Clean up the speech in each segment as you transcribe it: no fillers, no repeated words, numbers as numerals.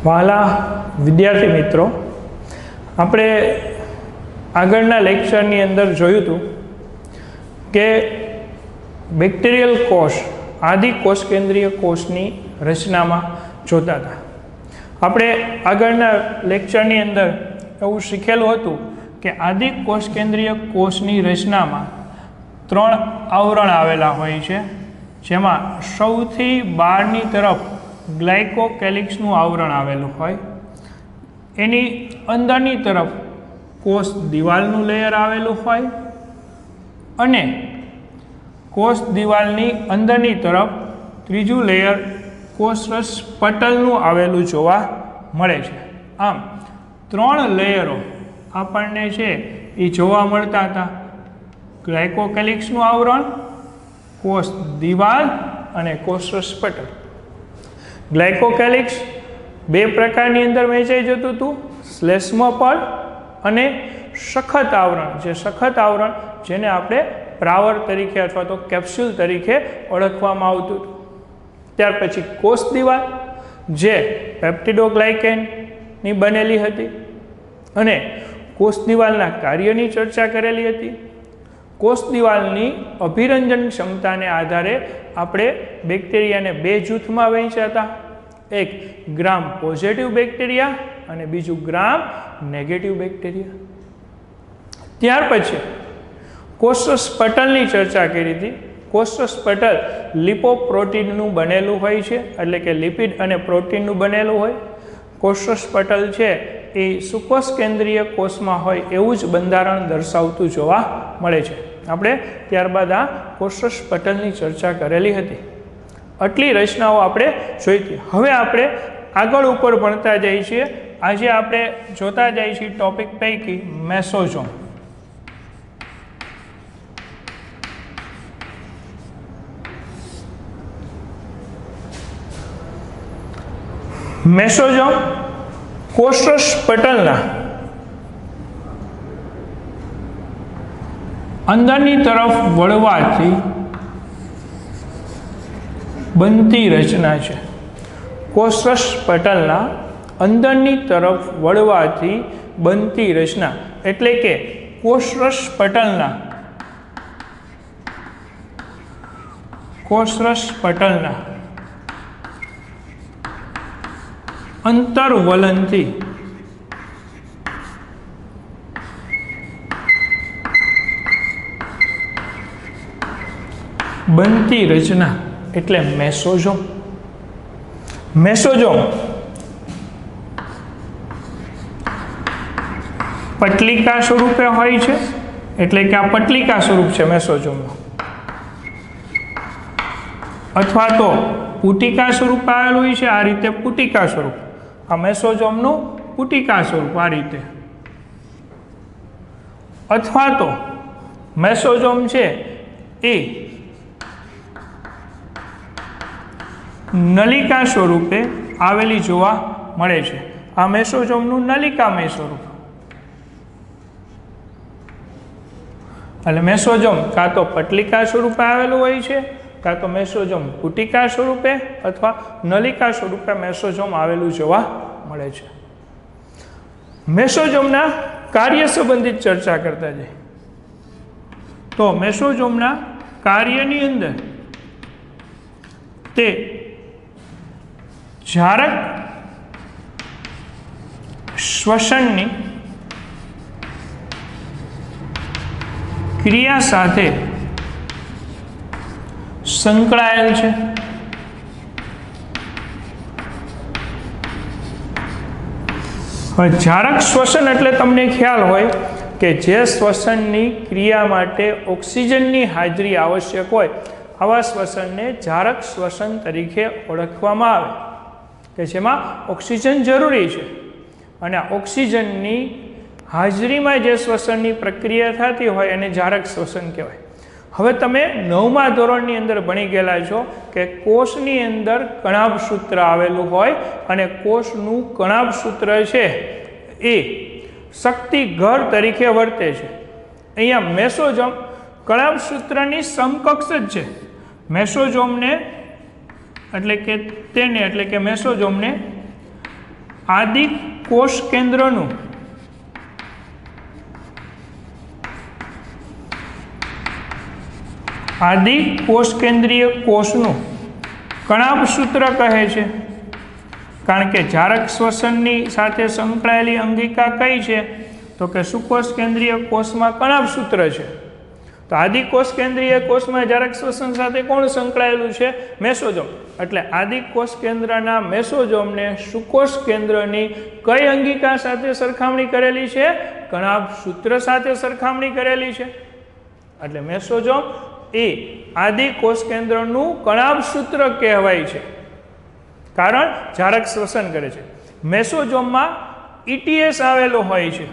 વહાલા વિદ્યાર્થી મિત્રો, આપણે આગળના લેક્ચરની અંદર જોયું હતું કે બેક્ટેરિયલ કોષ આદિ કોષ કેન્દ્રીય કોષની રચનામાં જોતા હતા. આપણે આગળના લેક્ચરની અંદર એવું શીખેલું હતું કે આદિ કોષ કેન્દ્રીય કોષની રચનામાં 3 આવરણ આવેલા હોય છે, જેમાં સૌથી બહારની તરફ ગ્લાયકોકેલિક્સનું આવરણ આવેલું હોય, એની અંદરની તરફ કોષ દિવાલનું લેયર આવેલું હોય અને કોષ દિવાલની અંદરની તરફ ત્રીજું લેયર કોષરસ પટલનું આવેલું જોવા મળે છે. આમ 3 લેયરો આપણને છે એ જોવા મળતા હતા: ગ્લાયકોકેલિક્સનું આવરણ, કોષ દિવાલ અને કોષરસ પટલ. ગ્લાયકોકેલિક્સ 2 પ્રકારની અંદર વહેંચાઈ જતું હતું: શ્લેષ્મ પડ અને સખત આવરણ. જે સખત આવરણ જેને આપણે પ્રાવર તરીકે અથવા તો કેપ્સ્યુલ તરીકે ઓળખવામાં આવતું હતું. ત્યાર પછી કોષ દિવાલ, જે પેપ્ટિડોગ્લાયકેનની બનેલી હતી અને કોષ દિવાલના કાર્યની ચર્ચા કરેલી હતી. કોષ દિવાલની અભિરંજન ક્ષમતાને આધારે આપણે બેક્ટેરિયાને 2 જૂથમાં વહેંચ્યા હતા: એક ગ્રામ પોઝિટિવ બેક્ટેરિયા અને બીજું ગ્રામ નેગેટિવ બેક્ટેરિયા. ત્યાર પછી કોષરસ પટલની ચર્ચા કરી હતી. કોષરસ પટલ લિપોપ્રોટીનનું બનેલું હોય છે, એટલે કે લિપિડ અને પ્રોટીનનું બનેલું હોય. કોષરસ પટલ છે એ સુકોષ કેન્દ્રીય કોષમાં હોય એવું જ બંધારણ દર્શાવતું જોવા મળે છે. આપણે ત્યારબાદ આ કોષરસ પટલની ચર્ચા કરેલી હતી. આટલી રચનાઓ આપણે જોઈ હતી. હવે આપણે આગળ ઉપર ભણતા જઈએ છીએ. આજે આપણે જોતા જઈએ છીએ ટોપિક પૈકી મેસોઝોમ. મેસોઝોમ કોષરસ પટલના અંદરની તરફ વળવાથી બનતી રચના છે. કોષરસ પટલના અંદરની તરફ વળવાથી બનતી રચના એટલે કે કોષરસ પટલના અંતર્વલનથી બનતી રચના એટલે મેસોઝોમ. મેસોઝોમ પટલિકા સ્વરૂપે હોય છે, એટલે કે આ પટલિકા સ્વરૂપ છે મેસોઝોમનું, અથવા તો પુટિકા સ્વરૂપ આવેલું હોય છે. આ રીતે પુટિકા સ્વરૂપ, આ મેસોઝોમનું પુટિકા સ્વરૂપ આ રીતે, અથવા તો મેસોઝોમ છે એ નલિકા સ્વરૂપે આવેલી જોવા મળે છે. આ મેસોઝોમનું નલિકામય સ્વરૂપ. એટલે મેસોઝોમ કાં તો પટલિકા સ્વરૂપે આવેલું હોય છે, કાં તો મેસોઝોમ પુટિકા સ્વરૂપે અથવા નલિકા સ્વરૂપે મેસોઝોમ આવેલું જોવા મળે છે. મેસોઝોમના કાર્ય સંબંધિત ચર્ચા કરતા જઈએ તો મેસોઝોમના કાર્યની અંદર તે જારક શ્વસનની ક્રિયા સાથે સંકળાયેલ છે. હવે જારક શ્વસન એટલે તમને ખ્યાલ હોય કે જે શ્વસનની ક્રિયા માટે ઓક્સિજનની હાજરી આવશ્યક હોય, આવા શ્વસનને જારક શ્વસન તરીકે ઓળખવામાં આવે, કે જેમાં ઓક્સિજન જરૂરી છે અને આ ઓક્સિજનની હાજરીમાં જે શ્વસનની પ્રક્રિયા થતી હોય એને જારક શ્વસન કહેવાય. હવે તમે 9મા ધોરણની અંદર ભણી ગયેલા છો કે કોષની અંદર કણાભ સૂત્ર આવેલું હોય અને કોષનું કણાભ સૂત્ર છે એ શક્તિ ઘર તરીકે વર્તે છે. અહીંયા મેસોઝોમ કણાભ સૂત્રની સમકક્ષ જ છે. મેસોઝોમને એટલે કે મેસોઝોમને આદિ કોષ કેન્દ્રનું આદિ કોષ કેન્દ્રીય કોષનું કણાભ સૂત્ર કહે છે, કારણ કે જારક શ્વસનની સાથે સંકળાયેલી અંગિકા કઈ છે તો કે સુકોષ કેન્દ્રીય કોષમાં કણાભ સૂત્ર છે। તો આદિ કોષ કેન્દ્રીય કોષમાં જારક શ્વસન સાથે કોણ સંકળાયેલું છે? મેસોજોમ। એટલે આદિ કોષ કેન્દ્રના મેસોજોમને સુકોષ કેન્દ્રની કઈ અંગિકા સાથે સરખામણી કરેલી છે? કણાભ સૂત્ર સાથે સરખામણી કરેલી છે। એટલે મેસોજોમ એ આદિ કોષ કેન્દ્રનું કણાભ સૂત્ર કહેવાય છે, કારણ જારક શ્વસન કરે છે। મેસોજોમમાં ETS આવેલો હોય છે,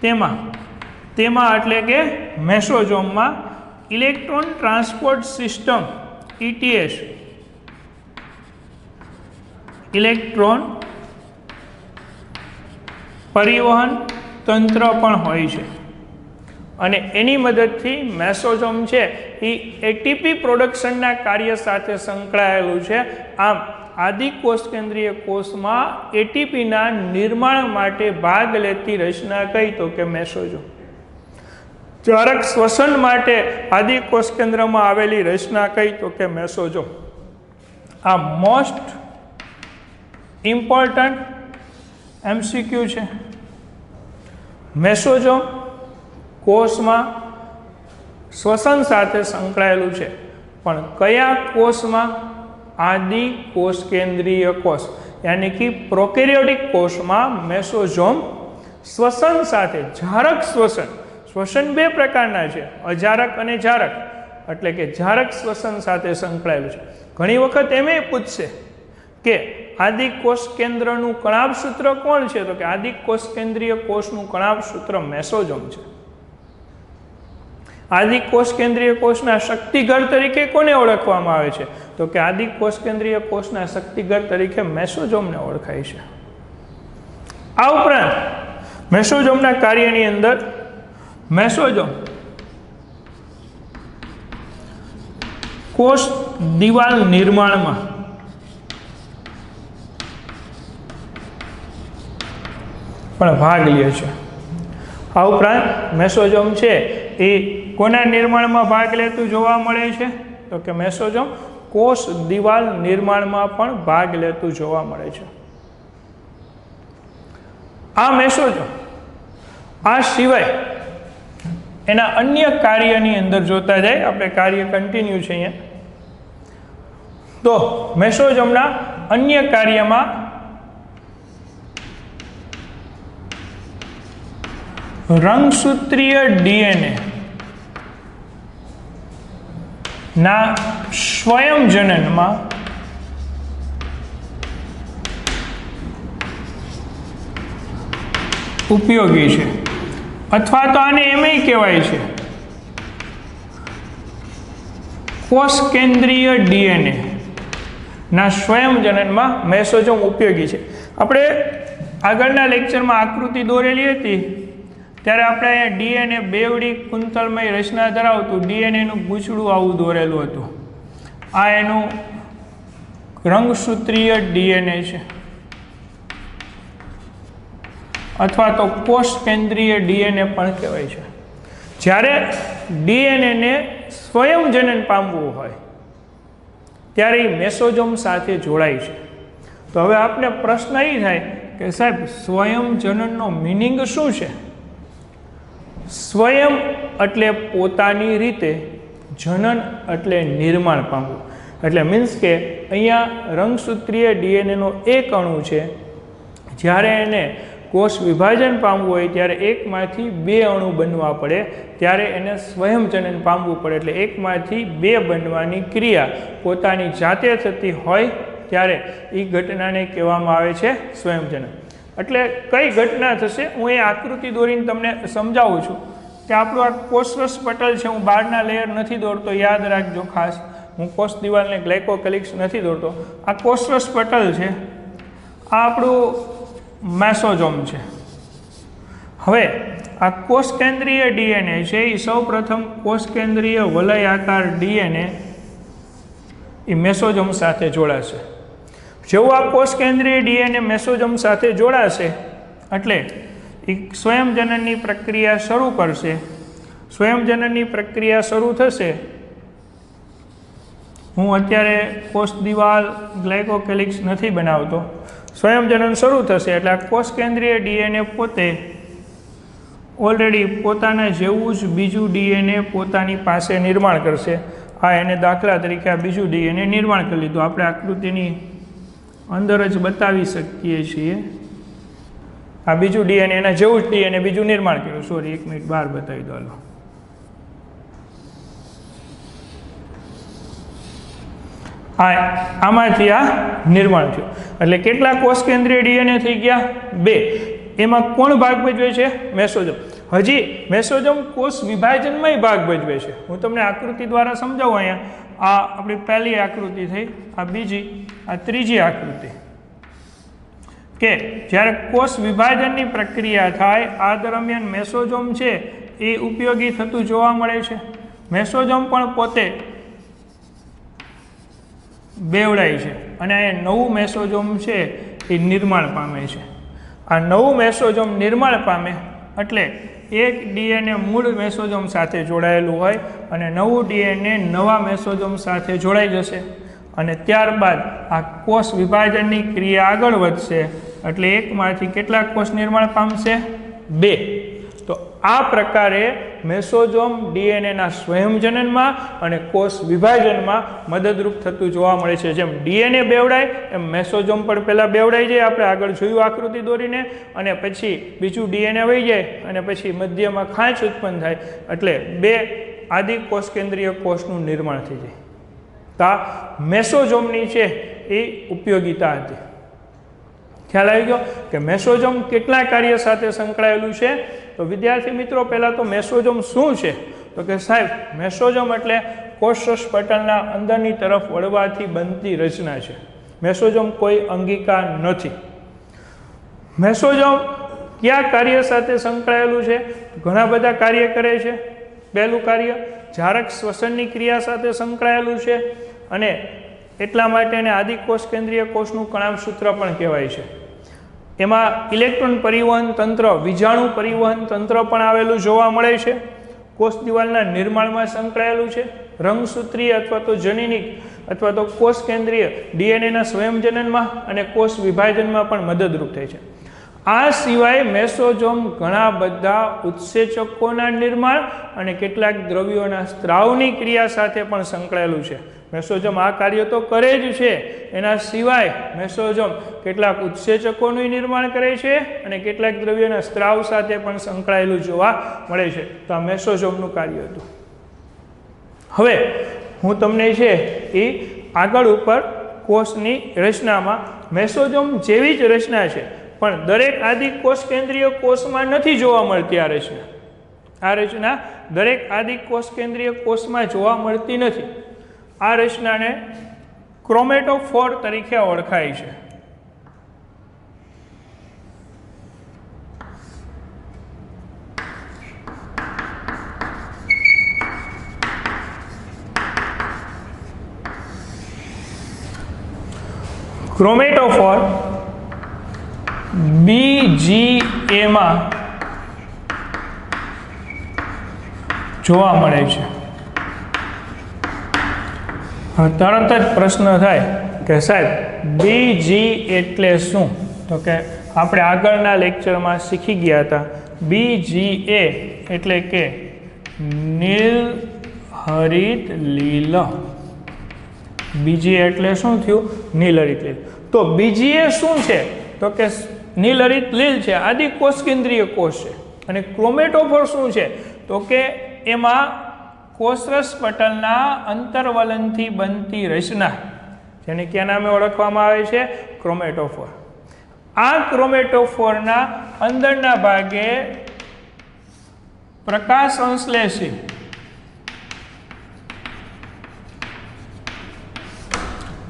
તેમાં એટલે કે મેસોજોમમાં electron transport system ETS, electron પરિવહન તંત્ર પણ હોય છે, અને એની મદદથી મેસોજોમ છે એ એટીપી પ્રોડક્શનના કાર્ય સાથે સંકળાયેલું છે। આમ આદિ કોષ કેન્દ્રીય કોષમાં એટીપીના નિર્માણ માટે ભાગ લેતી રચના કઈ તો કે મેસોજોમ। જારક શ્વસન માટે આદિ કોષ કેન્દ્રમાં આવેલી રચના કઈ તો કે મેસોજોમ। આ મોસ્ટ ઇમ્પોર્ટન્ટ MCQ છે। મેસોજોમ કોષમાં શ્વસન સાથે સંકળાયેલું છે, પણ કયા કોષમાં? આદિ કોષ કેન્દ્રીય કોષ યાની કે પ્રોકેરિયોટિક કોષમાં મેસોજોમ શ્વસન સાથે જારક શ્વસન બે પ્રકારના છે, અજારક અને જારક, એટલે કે જારક શ્વસન સાથે સંકળાયેલું છે। ઘણી વખત એમ પૂછશે કે આદિ કોષ કેન્દ્રનું કણાભ સૂત્ર કોણ છે તો કે આદિ કોષ કેન્દ્રીય કોષનું કણાભ સૂત્ર મેસોજોમ છે। આદિ કોષ કેન્દ્રીય કોષના શક્તિઘર તરીકે કોને ઓળખવામાં આવે છે તો કે આદિ કોષ કેન્દ્રીય કોષના શક્તિઘર તરીકે મેસોજોમને ઓળખાય છે। આ ઉપરાંત મેસોજોમના કાર્યની અંદર મેસોજોમ કોષ દિવાલ નિર્માણમાં પણ ભાગ લે છે। આ ઉપરાંત મેસોજોમ છે એ કોના નિર્માણમાં ભાગ લેતું જોવા મળે છે તો કે મેસોજોમ કોષ દિવાલ નિર્માણમાં પણ ભાગ લેતું જોવા મળે છે। આ મેસોજોમ આ સિવાય એના અન્ય કાર્યની અંદર જોતા જાય, આપણે કાર્ય કન્ટિન્યુ છે અહીંયા, તો મેસોજોમના અન્ય કાર્યમાં રંગસૂત્રીય DNA ના સ્વયંજનનમાં ઉપયોગી છે, અથવા તો આને એમય કહેવાય છે કોષ કેન્દ્રીય DNA ના સ્વયંજનનમાં મેસોજોમ ઉપયોગી છે। આપણે આગળના લેક્ચરમાં આકૃતિ દોરેલી હતી ત્યારે આપણે અહીંયા DNA બેવડી કુંતલમય રચના ધરાવતું DNAનું ગૂંચળું આવું દોરેલું હતું। આ એનું રંગસૂત્રીય DNA છે, અથવા તો કોષ કેન્દ્રીય DNA પણ કહેવાય છે। જ્યારે DNA ને સ્વયંજનન પામવું હોય ત્યારે એ મેસોજોમ સાથે જોડાય છે। તો હવે આપને પ્રશ્ન એ થાય કે સાહેબ સ્વયંજનનનો મિનિંગ શું છે? સ્વયં એટલે પોતાની રીતે, જનન એટલે નિર્માણ પામવું, એટલે મીન્સ કે અહીંયા રંગસૂત્રીય DNAનો એક અણુ છે, જ્યારે એને કોષ વિભાજન પામવું હોય ત્યારે એકમાંથી બે અણુ બનવા પડે, ત્યારે એને સ્વયંજનન પામવું પડે। એટલે એકમાંથી બે બનવાની ક્રિયા પોતાની જાતે થતી હોય ત્યારે એ ઘટનાને કહેવામાં આવે છે સ્વયંજનન। એટલે કઈ ઘટના થશે હું એ આકૃતિ દોરીને તમને સમજાવું છું કે આપણું આ કોષરસ પટલ છે, હું બહારના લેયર નથી દોરતો, યાદ રાખજો ખાસ, હું કોષ દિવાલને ગ્લાયકોકેલિક્સ નથી દોરતો। આ કોષરસ પટલ છે, આ આપણું મેસોજોમ છે। હવે આ કોષ કેન્દ્રીય DNA છે એ સૌ પ્રથમ કોષ કેન્દ્રીય વલયાકાર DNA એ મેસોજોમ સાથે જોડાશે। જેવું આ કોષ કેન્દ્રીય ડીએનએ મેસોજોમ સાથે જોડાશે એટલે એક સ્વયંજનનની પ્રક્રિયા શરૂ કરશે. સ્વયંજનનની પ્રક્રિયા શરૂ થશે. હું અત્યારે કોષ દિવાલ ગ્લાયકોકેલિક્સ નથી બનાવતો. સ્વયંજનન શરૂ થશે એટલે આ કોષ કેન્દ્રીય ડીએનએ પોતે ઓલરેડી પોતાના જેવું જ બીજું ડીએનએ પોતાની પાસે નિર્માણ કરશે. આ એને દાખલા તરીકે આ બીજું ડીએનએ નિર્માણ કરી લીધું. આપણે આકૃતિની અંદર જ બતાવી શકીએ છીએ. આ બીજું ડીએનએ એના જેવું જ ડીએનએ બીજું નિર્માણ કર્યું. સોરી, 1 મિનિટ બહાર બતાવી દો. હાલો, આમાંથી આ નિર્માણ થયું. એટલે કેટલા કોષ કેન્દ્રીય ડીએનએ થઈ ગયા? 2. એમાં કોણ ભાગ ભજવે છે? મેસોજોમ. હજી મેસોજોમ કોષ વિભાજનમાંય ભાગ ભજવે છે. હું તમને આકૃતિ દ્વારા સમજાવું. અહીંયા આ આપણી પહેલી આકૃતિ થઈ, આ બીજી, આ ત્રીજી આકૃતિ. કે જ્યારે કોષ વિભાજનની પ્રક્રિયા થાય આ દરમિયાન મેસોજોમ છે એ ઉપયોગી થતું જોવા મળે છે. મેસોજોમ પણ પોતે બેવડાય છે અને આ નવું મેસોજોમ છે એ નિર્માણ પામે છે. આ નવું મેસોજોમ નિર્માણ પામે એટલે એક ડીએનએ મૂળ મેસોજોમ સાથે જોડાયેલું હોય અને નવું ડીએનએ નવા મેસોજોમ સાથે જોડાઈ જશે અને ત્યારબાદ આ કોષ વિભાજનની ક્રિયા આગળ વધશે એટલે એકમાંથી કેટલા કોષ નિર્માણ પામશે? 2. તો આ પ્રકારે મેસોજોમ ડીએનએના સ્વયંજનનમાં અને કોષ વિભાજનમાં મદદરૂપ થતું જોવા મળે છે. જેમ ડીએનએ બેવડાય એમ મેસોજોમ પણ પહેલાં બેવડાઈ જાય, આપણે આગળ જોયું આકૃતિ દોરીને, અને પછી બીજું ડીએનએ વહી જાય અને પછી મધ્યમાં ખાંચ ઉત્પન્ન થાય એટલે 2 આદિ કોષ કેન્દ્રીય કોષનું નિર્માણ થઈ જાય. તો આ મેસોજોમની છે એ ઉપયોગિતા હતી. ખ્યાલ આવી ગયો કે મેસોજોમ કેટલા કાર્ય સાથે સંકળાયેલું છે? તો વિદ્યાર્થી મિત્રો, પહેલાં તો મેસોજોમ શું છે? તો કે સાહેબ, મેસોજોમ એટલે કોષરસ પટલના અંદરની તરફ વળવાથી બનતી રચના છે. મેસોજોમ કોઈ અંગિકા નથી. મેસોજોમ કયા કાર્ય સાથે સંકળાયેલું છે? ઘણા બધા કાર્ય કરે છે. પહેલું કાર્ય જારક શ્વસનની ક્રિયા સાથે સંકળાયેલું છે અને એટલા માટે એને આદિકોષ કેન્દ્રીય કોષનું કણાભસૂત્ર પણ કહેવાય છે. એમાં ઇલેક્ટ્રોન પરિવહન તંત્ર, વિજાણુ પરિવહન તંત્ર પણ આવેલું જોવા મળે છે. કોષ દિવાલના નિર્માણમાં સંકળાયેલું છે. રંગસૂત્રીય અથવા તો જનીનિક અથવા તો કોષ કેન્દ્રીય ડીએનએના સ્વયંજનનમાં અને કોષ વિભાજનમાં પણ મદદરૂપ થાય છે. આ સિવાય મેસોજોમ ઘણા બધા ઉત્સેચકોના નિર્માણ અને કેટલાક દ્રવ્યોના સ્ત્રાવની ક્રિયા સાથે પણ સંકળાયેલું છે. મેસોજોમ આ કાર્ય તો કરે જ છે, એના સિવાય મેસોજોમ કેટલાક ઉત્સેચકોનું નિર્માણ કરે છે અને કેટલાક દ્રવ્યોના સ્ત્રાવ સાથે પણ સંકળાયેલું જોવા મળે છે. તો આ મેસોજોમનું કાર્ય હતું. હવે હું તમને છે એ આગળ ઉપર કોષની રચનામાં મેસોજોમ જેવી જ રચના છે પણ દરેક આદિ કોષ કેન્દ્રીય કોષમાં નથી જોવા મળતી. આ રચના દરેક આદિ કોષ કેન્દ્રીય કોષમાં જોવા મળતી નથી. આ રચનાને ક્રોમેટોફોર તરીકે ઓળખાય છે. ક્રોમેટોફોર BGA માં જોવા મળે છે. તરત જ પ્રશ્ન થાય કે સાહેબ BG એટલે શું? તો કે આપણે આગળના લેક્ચરમાં શીખી ગયા હતા. BGA એટલે કે નીલ હરિત લીલ. BGA એટલે શું થયું? નીલ હરિત લીલ. તો BGA શું છે? તો કે નીલ હરિત લીલ છે, આદિ કોષ કેન્દ્રીય કોષ છે. અને ક્રોમેટોફોર શું છે? તો કે એમાં કોષરસ પટલના અંતર્વલનથી બનતી રચના, જેને કયા નામે ઓળખવામાં આવે છે? ક્રોમેટોફોર. આ ક્રોમેટોફોરના અંદરના ભાગે પ્રકાશ સંશ્લેષી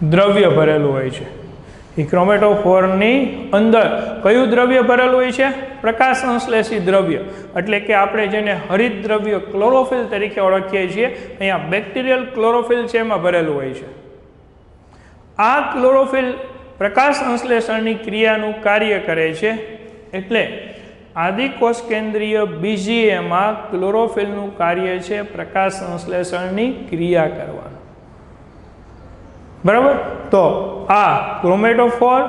દ્રવ્ય ભરેલું હોય છે. એ ક્રોમેટોફોરની અંદર કયું દ્રવ્ય ભરેલું હોય છે? પ્રકાશ સંશ્લેષી દ્રવ્ય. એટલે કે આપણે જેને હરિત દ્રવ્ય ક્લોરોફિલ તરીકે ઓળખીએ છીએ, અહીંયા બેક્ટેરિયલ ક્લોરોફિલ છે એમાં ભરેલું હોય છે. આ ક્લોરોફિલ પ્રકાશ સંશ્લેષણની ક્રિયાનું કાર્ય કરે છે. એટલે આદિકોષ કેન્દ્રીય બીજીએમાં ક્લોરોફિલનું કાર્ય છે પ્રકાશ સંશ્લેષણની ક્રિયા કરવાનું. બરાબર. તો આ ક્રોમેટોફોર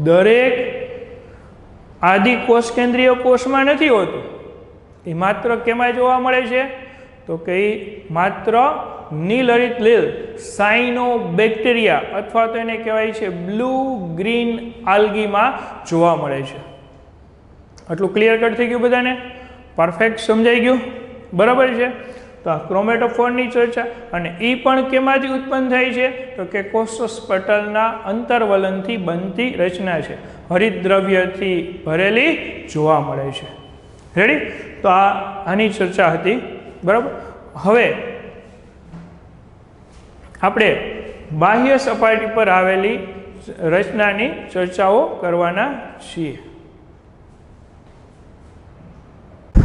દરેક આદિકોષ કેન્દ્રીય કોષમાં નથી હોતું. એ માત્ર કેમાં જોવા મળે છે? તો કે માત્ર નીલહરિત લીલ સાયનોબેક્ટેરિયા અથવા તો એને કહેવાય છે બ્લુ ગ્રીન આલ્ગીમાં જોવા મળે છે. આટલું ક્લિયર કટ થઈ ગયું બધાને? પરફેક્ટ સમજાઈ ગયું? બરાબર છે. તો આ ક્રોમેટોફોરની ચર્ચા. અને એ પણ કેમાંથી ઉત્પન્ન થાય છે? તો કે કોષરસ પટલના અંતર્વલનથી બનતી રચના છે, હરિતદ્રવ્યથી ભરેલી જોવા મળે છે. રેડી? તો આની ચર્ચા હતી. બરાબર. હવે આપણે બાહ્ય સપાટી પર આવેલી રચનાની ચર્ચાઓ કરવાના છીએ.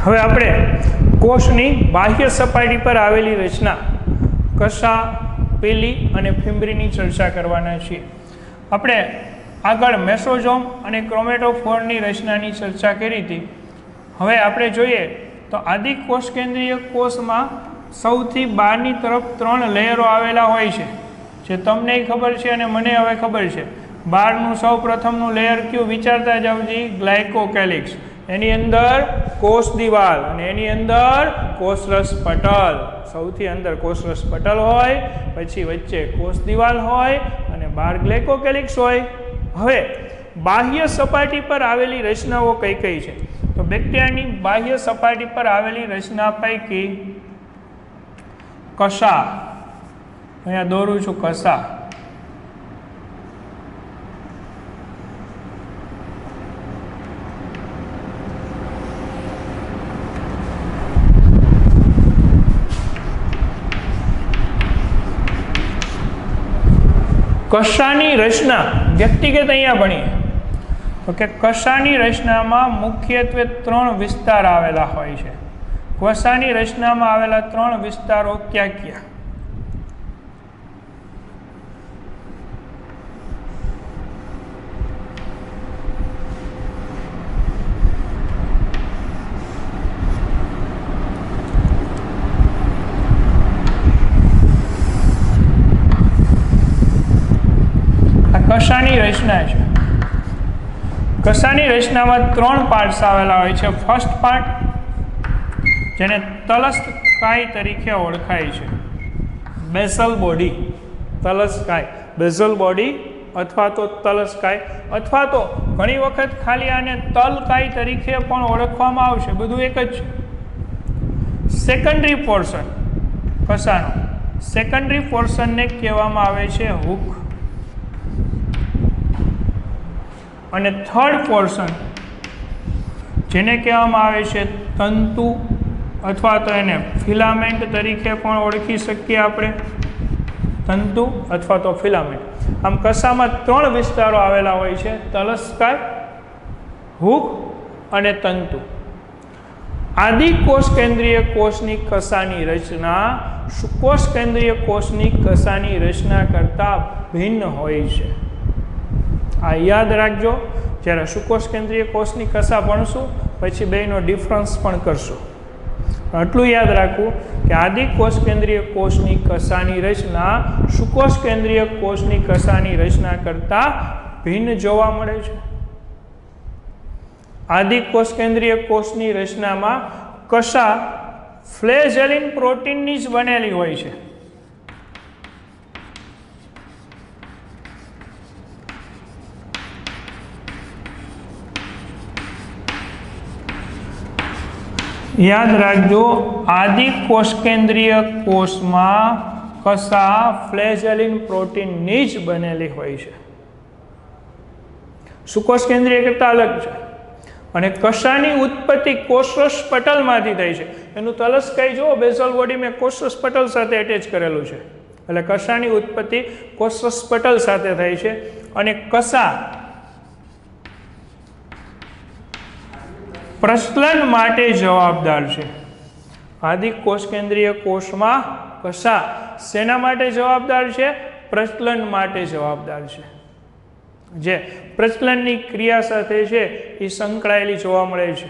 હવે આપણે કોષની બાહ્ય સપાટી પર આવેલી રચના કશા, પેલી અને ફિમ્બ્રીની ચર્ચા કરવાના છીએ. આપણે આગળ મેસોઝોમ અને ક્રોમેટોફોરની રચનાની ચર્ચા કરી હતી. હવે આપણે જોઈએ તો આદિકોષ કેન્દ્રીય કોષમાં સૌથી બહારની તરફ 3 લેયરો આવેલા હોય છે, જે તમને ખબર છે અને મને હવે ખબર છે. બહારનું સૌ પ્રથમનું લેયર કયું? વિચારતા જાવ જી. ગ્લાયકોકેલિક્સ. એની અંદર કોષ દિવાલ અને એની અંદર કોષરસ પટલ. સૌથી અંદર કોષરસ પટલ હોય, પછી વચ્ચે કોષ દિવાલ હોય અને બહાર ગ્લાયકોકેલિક્સ હોય. હવે બાહ્ય સપાટી પર આવેલી રચનાઓ કઈ કઈ છે? તો બેક્ટેરિયાની બાહ્ય સપાટી પર આવેલી રચના પૈકી કશા, અહીંયા દોરું છું કશા, કશાની રચના વ્યક્તિગત અહીંયા ભણીએ તો કે કશાની રચનામાં મુખ્યત્વે 3 વિસ્તાર આવેલા હોય છે. કશાની રચનામાં આવેલા 3 વિસ્તારો ક્યાં ક્યાં? કશાની રચના છે. કશાની રચનામાં 3 પાર્ટ્સ આવેલા હોય છે. ફર્સ્ટ પાર્ટ, જેને તલસ્કાય તરીકે ઓળખાય છે, બેઝલ બોડી. તલસ્કાય, બેઝલ બોડી અથવા તો તલસ્કાય, અથવા તો ઘણી વખત ખાલી આને તલકાય તરીકે પણ ઓળખવામાં આવશે. બધું એક જ છે. સેકન્ડરી પોર્શન કશાનો, સેકન્ડરી પોર્શનને કહેવામાં આવે છે હૂક. અને થર્ડ પોર્શન, જેને કહેવામાં આવે છે તંતુ અથવા તો એને ફિલામેન્ટ તરીકે પણ ઓળખી શકીએ આપણે. તંતુ અથવા તો ફિલામેન્ટ. આમ કશામાં 3 વિસ્તારો આવેલા હોય છે: તલસ્કાય, હૂક અને તંતુ. આદિકોષ કેન્દ્રીય કોષની કશાની રચના સુકોષ કેન્દ્રીય કોષની કશાની રચના કરતાં ભિન્ન હોય છે. આ યાદ રાખજો. જ્યારે સુકોષ કેન્દ્રીય કોષની કશા ભણશું પછી બેનો ડિફરન્સ પણ કરશું. આટલું યાદ રાખવું કે આદિકોષ કેન્દ્રીય કોષની કશાની રચના સુકોષ કેન્દ્રીય કોષની કશાની રચના કરતાં ભિન્ન જોવા મળે છે. આદિકોષ કેન્દ્રીય કોષની રચનામાં કશા ફ્લેજેલિન પ્રોટીનની જ બનેલી હોય છે. યાદ રાખજો, આદિકોષ કેન્દ્રીય કોષમાં કશા ફ્લેજેલિન પ્રોટીનની જ બનેલી હોય છે. સુકોષ કેન્દ્રીય કરતાં અલગ છે. અને કશાની ઉત્પત્તિ કોષરસ પટલમાંથી થઈ છે. એનું તલસ્કાય જુઓ, બેઝલ બોડી મેં કોષરસ પટલ સાથે એટેચ કરેલું છે. એટલે કશાની ઉત્પત્તિ કોષરસ પટલ સાથે થઈ છે. અને કશા પ્રસલન માટે જવાબદાર છે. આદિકોષ કેન્દ્રીય કોષમાં કશા શેના માટે જવાબદાર છે? પ્રસલન માટે જવાબદાર છે. જે પ્રચલનની ક્રિયા સાથે છે એ સંકળાયેલી જોવા મળે છે.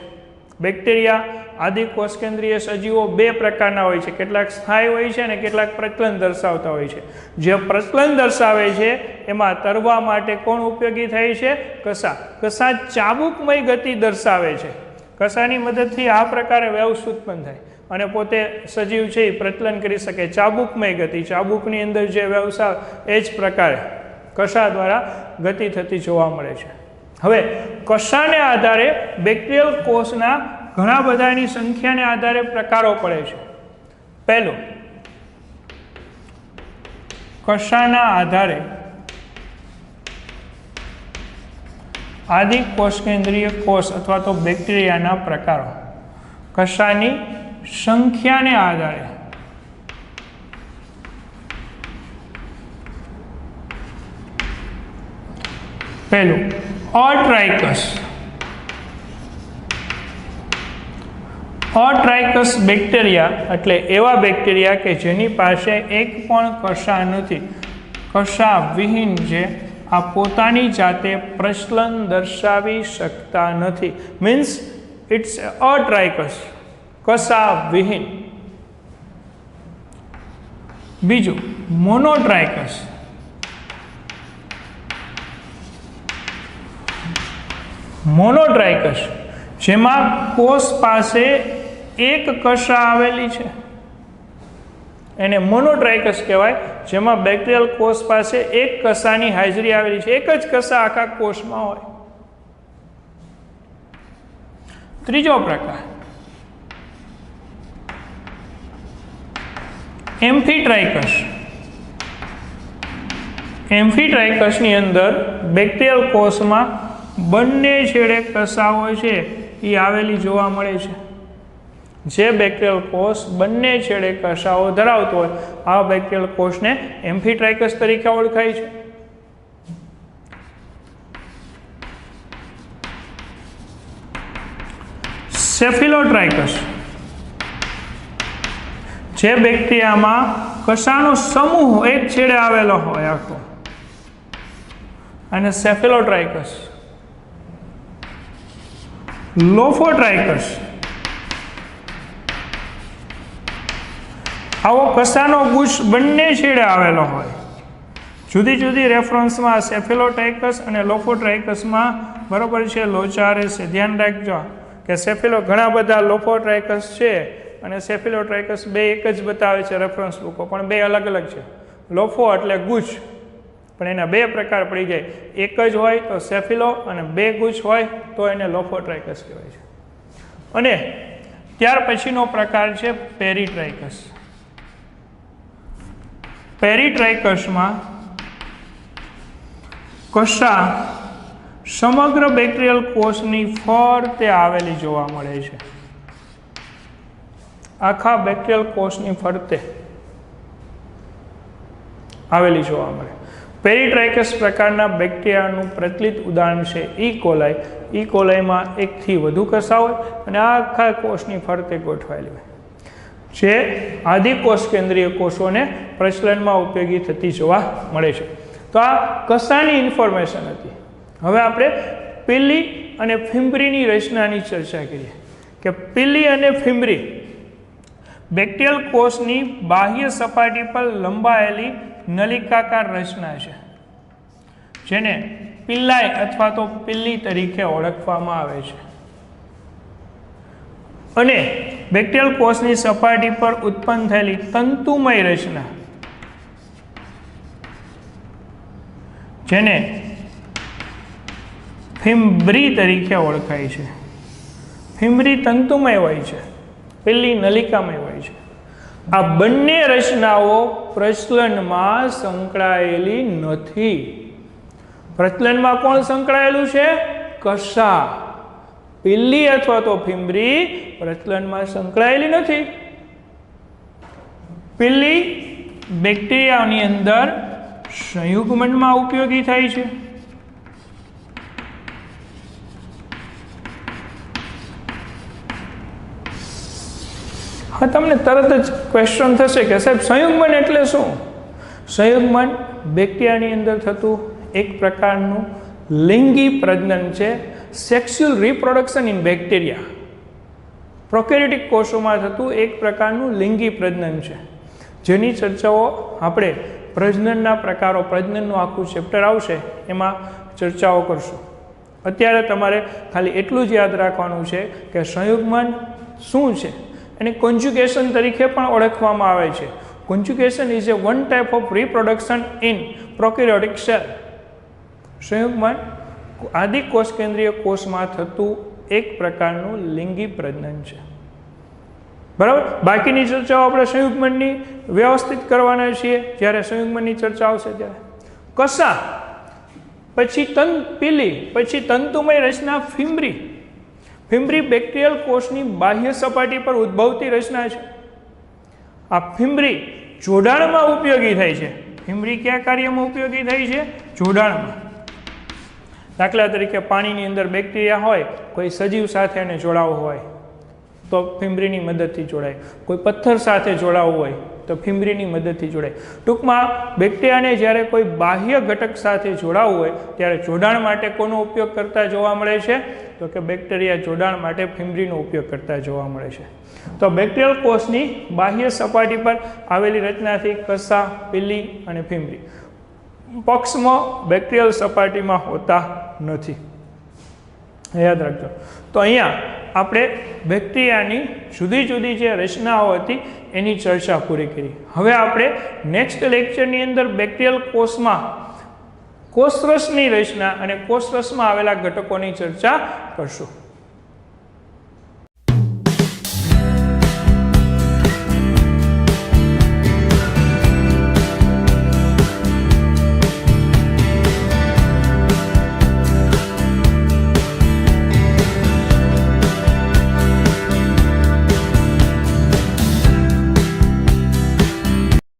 બેક્ટેરિયા આદિ કોષકેન્દ્રીય સજીવો બે પ્રકારના હોય છે, કેટલાક સ્થાયી હોય છે અને કેટલાક પ્રચલન દર્શાવતા હોય છે. જે પ્રચલન દર્શાવે છે એમાં તરવા માટે કોણ ઉપયોગી થાય છે? કસા. કસા ચાબુકમય ગતિ દર્શાવે છે. કસાની મદદથી આ પ્રકારે વેવ્સ ઉત્પન્ન થાય અને પોતે સજીવ છે એ પ્રચલન કરી શકે. ચાબુકમય ગતિ, ચાબુકની અંદર જે વેવ્સ આવે એ જ પ્રકારે કસા દ્વારા ગતિ થતી જોવા મળે છે. હવે કસાને આધારે બેક્ટેરિયલ કોષના ઘણા બધાની સંખ્યાને આધારે પ્રકારો પડે છે. પહેલું, કસાના આધારે આદિ કોષકેન્દ્રીય કોષ અથવા તો બેક્ટેરિયાના પ્રકારો. કસાની સંખ્યાને આધારે પહેલું અટ્રાઇકસ. અટ્રાઇકસ બેક્ટેરિયા એટલે એવા બેક્ટેરિયા કે જેની પાસે એક પણ કસા નથી, કસા વિહીન, જે આ પોતાની જાતે પ્રચલન દર્શાવી શકતા નથી. મીન્સ ઇટ્સ અટ્રાઇકસ, કસા વિહીન. બીજું મોનોટ્રાઇકસ. મોનોટ્રાઇકસ જેમાં કોષ પાસે એક કસા આવેલી છે એને મોનોટ્રાઇકસ કહેવાય. જેમાં બેક્ટેરિયલ કોષ પાસે એક કસાની હાજરી આવેલી છે, એક જ કસા આખા કોષમાં હોય. ત્રીજો પ્રકાર એમ્ફીટ્રાઇકસ. એમ્ફીટ્રાઇકસની અંદર બેક્ટેરિયલ કોષમાં બંને છેડે કસાઓ છે એ આવેલી જોવા મળે છે. જે બેક્ટેરિયલ કોષ બંને છેડે કસાઓ ધરાવતો હોય આ બેક્ટેરિયલ કોષને એમ્ફીટ્રાઇકસ તરીકે ઓળખાય છે. સેફિલોટ્રાઇકસ. જે બેક્ટેરિયામાં કસાનો સમૂહ એક છેડે આવેલો હોય આખો, અને સેફિલોટ્રાઇકસ. લોફોટ્રાઇકસ. આવો કસાનો ગુચ્છ બંને છેડે આવેલો હોય. જુદી જુદી રેફરન્સમાં સેફિલોટ્રાઇકસ અને લોફોટ્રાઇકસમાં બરોબર છે લોચા રહેશે. ધ્યાન રાખજો કે ઘણા બધા લોફોટ્રાઇકસ છે અને સેફિલોટ્રાઇકસ બે એક જ બતાવે છે રેફરન્સ બુકો, પણ બે અલગ અલગ છે. લોફો એટલે ગુચ્છ, પણ એના બે પ્રકાર પડી જાય. એક જ હોય તો સેફિલો અને બે ગુચ્છ હોય તો એને લોફોટ્રાઇકસ કહેવાય છે. અને ત્યાર પછીનો પ્રકાર છે પેરીટ્રાઇકસ. પેરીટ્રાઇકસમાં કસા સમગ્ર બેક્ટેરિયલ કોષની ફરતે આવેલી જોવા મળે છે. આખા બેક્ટેરિયલ કોષની ફરતે આવેલી જોવા મળે. પેરીટ્રાઇકસ પ્રકારના બેક્ટેરિયાનું પ્રચલિત ઉદાહરણ છે ઈ કોલાઈ. ઈ કોલાઈમાં એકથી વધુ કસા હોય અને આખા કોષની ફરતે ગોઠવાયેલી હોય, જે આદિકોષ કેન્દ્રીય કોષોને પ્રચલનમાં ઉપયોગી થતી જોવા મળે છે. તો આ કસાની ઇન્ફોર્મેશન હતી. હવે આપણે પિલ્લી અને ફિમ્બ્રીની રચનાની ચર્ચા કરીએ કે પિલ્લી અને ફિમ્બ્રી બેક્ટેરિયલ કોષની બાહ્ય સપાટી પર લંબાયેલી નલિકાકાર રચના છે, જેને પિલ્લાઈ અથવા તો પિલ્લી તરીકે ઓળખવામાં આવે છે. અને બેક્ટેરિયલ કોષની સપાટી પર ઉત્પન્ન થયેલી તંતુમય રચના, જેને ફિમ્બ્રી તરીકે ઓળખાય છે. ફિમ્બ્રી તંતુમય હોય છે, પિલ્લી નલિકામય હોય છે. આ બંને રચનાઓ પ્રચલનમાં સંકળાયેલી નથી. પ્રચલનમાં કોણ સંકળાયેલું છે? કસા. પિલ્લી અથવા તો ફિમ્બ્રી પ્રચલનમાં સંકળાયેલી નથી. પિલ્લી બેક્ટેરિયાની અંદર સંયુગ્મનમાં ઉપયોગી થાય છે. હા, તમને તરત જ ક્વેશ્ચન થશે કે સાહેબ સંયુગ્મન એટલે શું? સંયુગ્મન બેક્ટેરિયાની અંદર થતું એક પ્રકારનું લિંગી પ્રજનન છે, sexual reproduction in bacteria. Prokaryotic કોષોમાં થતું એક પ્રકારનું લિંગી પ્રજનન છે, જેની ચર્ચાઓ આપણે પ્રજનનના પ્રકારો, પ્રજનનનું આખું ચેપ્ટર આવશે એમાં ચર્ચાઓ કરશું. અત્યારે તમારે ખાલી એટલું જ યાદ રાખવાનું છે કે સંયુગ્મન શું છે, એને કોન્જ્યુગેશન તરીકે પણ ઓળખવામાં આવે છે. Conjugation is a one type of reproduction in prokaryotic cell. સંયુગ્મન આદિકોષ કેન્દ્રીય કોષમાં થતું એક પ્રકારનું લિંગી પ્રજનન છે. બરાબર. બાકીની ચર્ચાઓ આપણે સંયુગ્મનની વ્યવસ્થિત કરવાના છીએ જ્યારે સંયુગ્મનની ચર્ચા આવશે ત્યારે. કસા, પછી પીલી, પછી તંતુમય રચના ફિમ્બ્રી. ફિમ્બ્રી બેક્ટેરિયલ કોષની બાહ્ય સપાટી પર ઉદ્ભવતી રચના છે. આ ફિમ્બ્રી જોડાણમાં ઉપયોગી થાય છે. ફિમ્બ્રી કયા કાર્યમાં ઉપયોગી થાય છે? જોડાણમાં. દાખલા તરીકે પાણીની અંદર બેક્ટેરિયા હોય, કોઈ સજીવ સાથે એને જોડાવવું હોય તો ફિમ્બ્રીની મદદથી જોડાય, કોઈ પથ્થર સાથે જોડાવવું હોય તો ફિમ્બ્રીની મદદથી જોડાય. ટૂંકમાં બેક્ટેરિયાને જ્યારે કોઈ બાહ્ય ઘટક સાથે જોડાવવું હોય ત્યારે જોડાણ માટે કોનો ઉપયોગ કરતા જોવા મળે છે? તો કે બેક્ટેરિયા જોડાણ માટે ફિમ્બ્રીનો ઉપયોગ કરતા જોવા મળે છે. તો બેક્ટેરિયલ કોષની બાહ્ય સપાટી પર આવેલી રચનાથી કસા, પીલી અને ફિમ્બ્રી પક્ષમાં બેક્ટેરિયલ સપાટીમાં હોતા નથી. યાદ રાખજો. તો અહીંયા આપણે બેક્ટેરિયાની જુદી જુદી જે રચનાઓ હતી એની ચર્ચા પૂરી કરી. હવે આપણે નેક્સ્ટ લેક્ચરની અંદર બેક્ટેરિયલ કોષમાં કોષરસની રચના અને કોષરસમાં આવેલા ઘટકોની ચર્ચા કરશું.